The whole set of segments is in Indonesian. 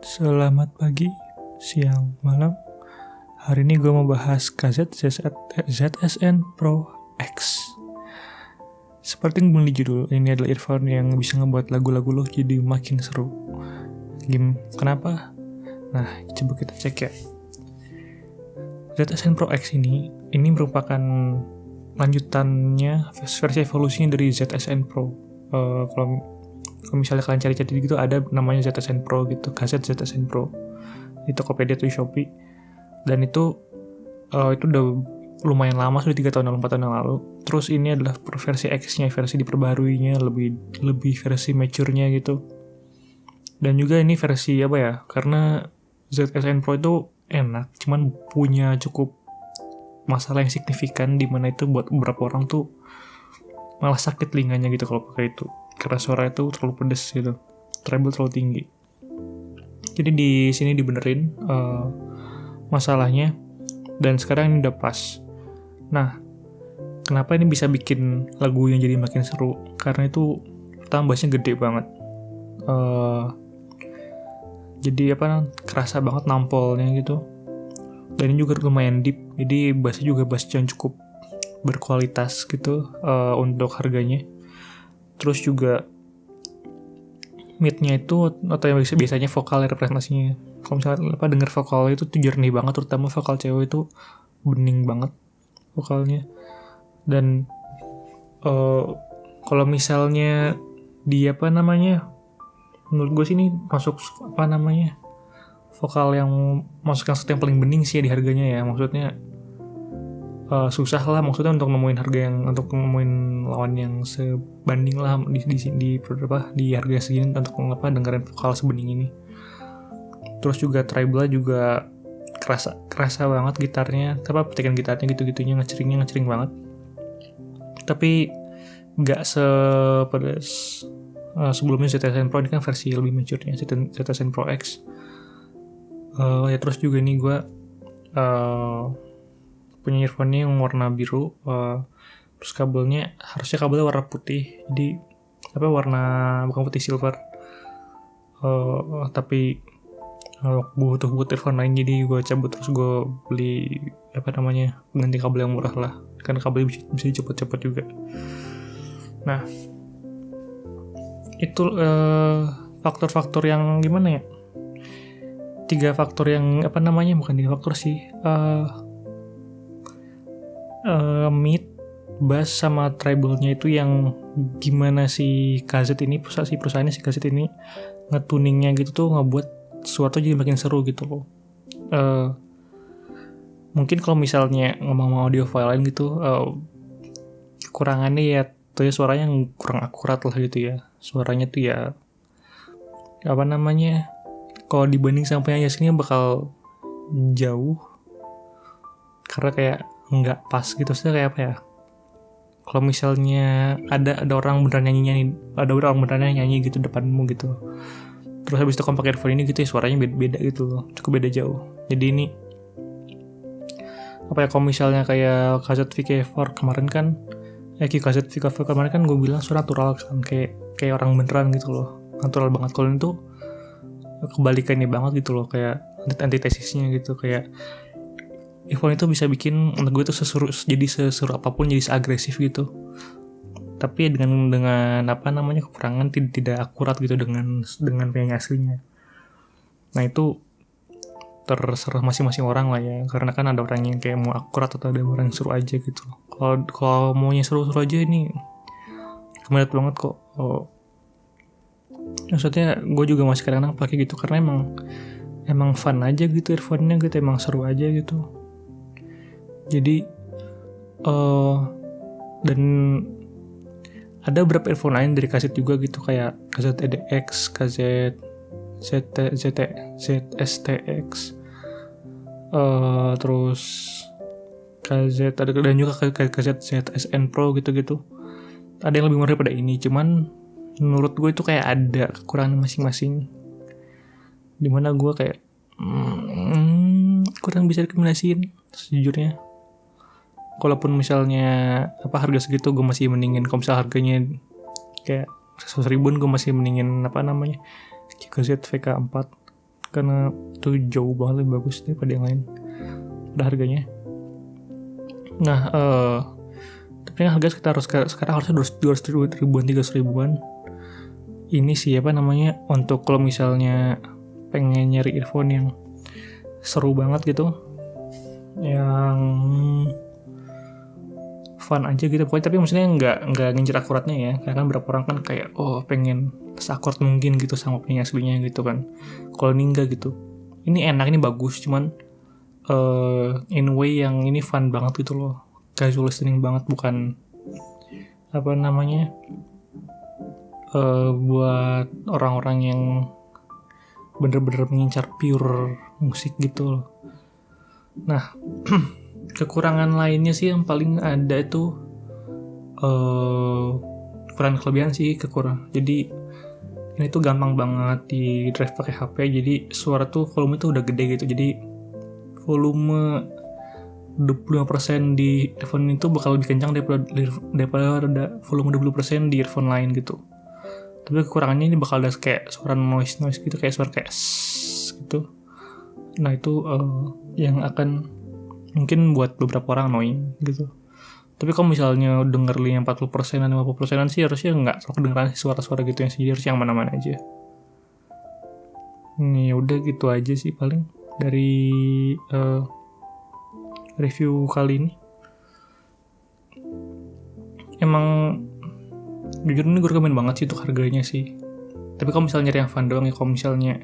Selamat pagi, siang, malam. Hari ini gue mau bahas KZ ZSN Pro X. Seperti yang bilang di judul, ini adalah earphone yang bisa ngebuat lagu-lagu lo jadi makin seru. Kenapa? Nah, coba kita cek ya. ZSN Pro X ini merupakan lanjutannya, versi evolusinya dari ZSN Pro. Kalau misalnya kalian cari-cari gitu, ada namanya ZSN Pro gitu, kaset ZSN Pro di Tokopedia atau di Shopee. Dan itu udah lumayan lama, sudah 3 tahun lalu, 4 tahun yang lalu. Terus ini adalah versi X-nya, versi diperbaharuinya, lebih versi mature-nya gitu. Dan juga ini versi karena ZSN Pro itu enak, cuman punya cukup masalah yang signifikan, di mana itu buat beberapa orang tuh malah sakit telinganya gitu kalau pakai itu, karena suara itu terlalu pedes gitu, treble terlalu tinggi. Jadi di sini dibenerin masalahnya, dan sekarang ini udah pas. Nah, kenapa ini bisa bikin lagunya jadi makin seru? Karena itu pertama bassnya gede banget, jadi kerasa banget nampolnya gitu. Dan ini juga lumayan deep, jadi bassnya juga bass yang cukup berkualitas gitu untuk harganya. Terus juga mid-nya itu, atau yang biasanya vokal representasinya, kalau misalnya denger vokal itu tuh jernih banget, terutama vokal cewek itu bening banget vokalnya. Dan kalau misalnya di menurut gue sih ini masuk vokal yang masuk yang paling bening sih ya di harganya ya. Maksudnya susah lah maksudnya untuk nemuin lawan yang sebanding lah di harga segini untuk dengerin vokal sebening ini. Terus juga treble juga kerasa banget gitarnya, petikan gitarnya gitu-gitunya ngecering banget. Tapi nggak sepedas sebelumnya. ZSN Pro ini kan versi lebih mature-nya, ZSN Pro X. Ya terus juga ini gue punya earphone-nya yang warna biru, terus harusnya kabelnya warna putih, jadi bukan putih, silver. Tapi butuh earphone lain, jadi gue cabut, terus gue beli ganti kabel yang murah lah, karena kabelnya bisa cepet-cepet juga. Nah, itu faktor-faktor yang gimana ya, 3 faktor yang bukan 3 faktor sih, mid, bass, sama treble-nya itu yang gimana si perusahaannya si KZ ini ngetuningnya gitu tuh ngebuat suatu jadi makin seru gitu loh. Mungkin kalau misalnya ngomong audio file lain gitu, kekurangannya ya tuh ya suaranya kurang akurat lah gitu ya. Suaranya tuh ya kalau dibanding sama penyanyi aslinya bakal jauh, karena kayak nggak pas gitu sih. Kayak kalau misalnya ada orang beneran nyanyi gitu depanmu gitu, terus habis itu kamu pakai earphone ini gitu ya, suaranya beda gitu loh, cukup beda jauh. Jadi ini kalau misalnya kayak KZ VK4 kemarin kan, KZ VK4 kemarin kan gue bilang suara natural kan, kayak orang beneran gitu loh, natural banget. Kalau itu kebalikannya banget gitu loh, kayak antitesisnya gitu. Kayak earphone itu bisa bikin menurut gue itu seseru apapun, jadi seagresif gitu, tapi dengan kekurangan tidak akurat gitu dengan penyanyi aslinya. Nah itu terserah masing-masing orang lah ya, karena kan ada orang yang kayak mau akurat, atau ada orang yang seru aja gitu. Kalau maunya seru-seru aja ini kemelet banget kok. Maksudnya gue juga masih kadang-kadang pakai gitu, karena emang fun aja gitu earphone-nya gitu, emang seru aja gitu. Jadi dan ada beberapa earphone lain dari KZ juga gitu, kayak KZ EDX, KZ ZSTX, terus KZ ada, dan juga KZ ZSN Pro gitu. Ada yang lebih murah daripada ini, cuman menurut gue itu kayak ada kekurangan masing-masing, dimana gue kayak kurang bisa rekomendasiin sejujurnya. Kalaupun misalnya harga segitu, gue masih mendingin. Kalau misalnya harganya kayak 100 ribuan, gue masih mendingin KZ VK4, karena itu jauh banget lebih bagus daripada yang lain pada harganya. Nah tapi harga sekarang harusnya 200 ribuan 300 ribuan. Ini sih untuk kalau misalnya pengen nyari earphone yang seru banget gitu, yang fun aja gitu pokoknya, tapi maksudnya nggak ngincer akuratnya ya, karena kan berapa orang kan kayak pengen seakurat mungkin gitu sama penyanyi aslinya gitu kan. Kalau ini enggak gitu, ini enak, ini bagus, cuman in a way yang ini fun banget gitu loh, casual listening banget, bukan buat orang-orang yang bener-bener mengincar pure musik gitu loh. Nah kekurangan lainnya sih yang paling ada itu kurang kelebihan sih jadi ini tuh gampang banget di drive pakai HP, jadi suara tuh volume tuh udah gede gitu, jadi volume 25% di earphone itu bakal lebih kencang daripada volume 20% di earphone lain gitu. Tapi kekurangannya ini bakal ada kayak suara noise gitu, kayak suara kayak gitu. Nah itu yang akan mungkin buat beberapa orang annoying gitu. Tapi kalau misalnya dengerin yang 40%-an 50%-an sih harusnya nggak terlalu kedengeran suara-suara gitu yang sih, harusnya yang mana-mana aja. Nih udah gitu aja sih paling dari review kali ini. Emang jujur ini gue rekomen banget sih untuk harganya sih. Tapi kalau misalnya nyari yang fun doang ya, kalau misalnya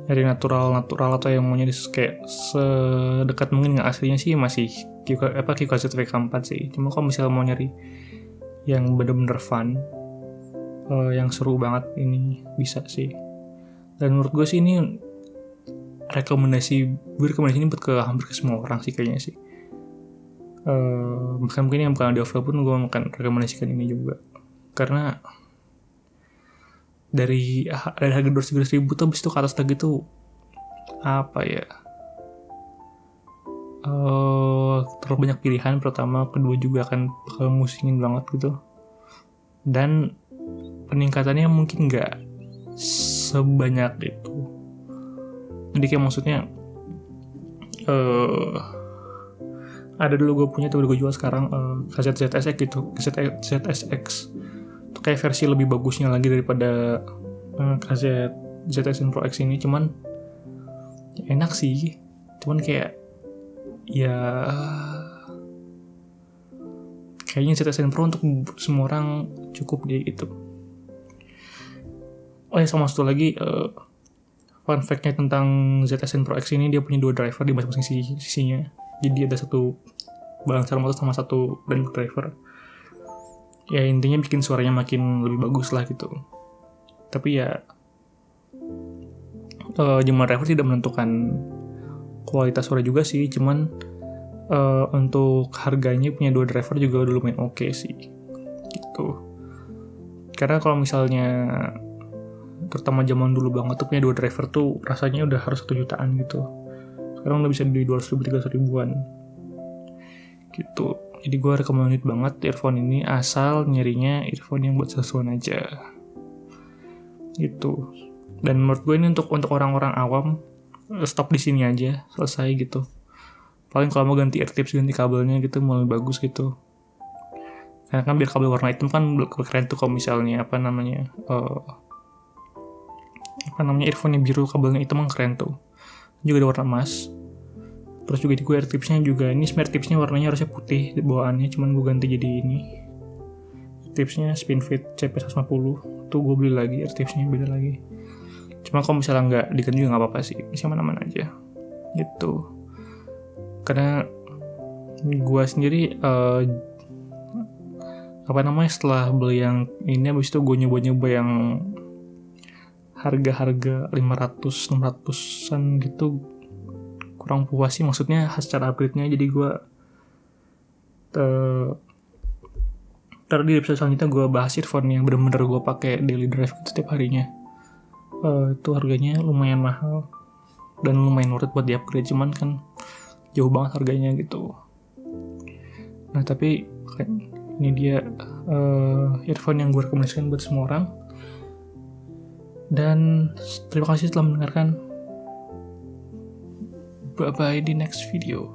nyari natural atau yang mau nyari kayak sedekat mungkin nggak aslinya sih, masih QKZ VK4 sih. Cuma kalau misalnya mau nyari yang bener-bener fun, yang seru banget, ini bisa sih. Dan menurut gue sih ini rekomendasi ini buat hampir ke semua orang sih kayaknya sih. Bahkan mungkin yang bukan audiophile pun gue akan rekomendasikan ini juga, karena dari harga 200 ribu tuh abis itu ke atas lagi tuh terlalu banyak pilihan, pertama, kedua juga akan bakal musingin banget gitu, dan peningkatannya mungkin nggak sebanyak itu. Jadi kayak maksudnya ada dulu gue punya tuh, udah gue jual sekarang, kaset ZSX gitu, kaset ZSX itu kayak versi lebih bagusnya lagi daripada kaset ZSN Pro X ini. Cuman ya enak sih, cuman kayak ya kayaknya ZSN Pro untuk semua orang cukup deh gitu. Oh ya, sama satu lagi fun fact-nya tentang ZSN Pro X ini, dia punya 2 driver di masing-masing sisinya. Jadi ada satu balancer motor sama satu dynamic driver. Ya intinya bikin suaranya makin lebih bagus lah gitu. Tapi ya jumlah driver tidak menentukan kualitas suara juga sih. Cuman untuk harganya punya 2 driver juga udah lumayan oke sih gitu. Karena kalau misalnya terutama zaman dulu banget tuh punya 2 driver tuh rasanya udah harus 1 jutaan gitu. Sekarang udah bisa di 200 ribu 300 ribuan gitu. Jadi gue recommended banget earphone ini, asal nyarinya earphone yang buat sesuatu aja gitu. Dan menurut gue ini untuk orang-orang awam, stop di sini aja, selesai gitu. Paling kalau mau ganti ear tips, ganti kabelnya gitu mau lebih bagus gitu. Karena kan biar kabel warna hitam kan keren tuh kalau misalnya earphone yang biru kabelnya hitam kan keren tuh. Juga ada warna emas. Terus juga di gue ear tipsnya juga, ini smart tipsnya warnanya harusnya putih bawaannya, cuman gue ganti jadi ini. Tipsnya Spinfit CP150, tuh gue beli lagi, ear tipsnya beda lagi. Cuma kalau misalnya nggak diganti juga nggak apa-apa sih, bisa mana-mana aja gitu. Karena gue sendiri setelah beli yang ini, habis itu gue nyoba-nyoba yang harga-harga 500-600an gitu, kurang puas sih, maksudnya secara upgrade-nya. Jadi gue di episode selanjutnya gue bahas earphone yang bener-bener gue pakai daily drive gitu setiap harinya. Itu harganya lumayan mahal dan lumayan worth it buat di upgrade, cuman kan jauh banget harganya gitu. Nah tapi ini dia earphone yang gue rekomendasikan buat semua orang. Dan terima kasih telah mendengarkan. Bye bye di next video.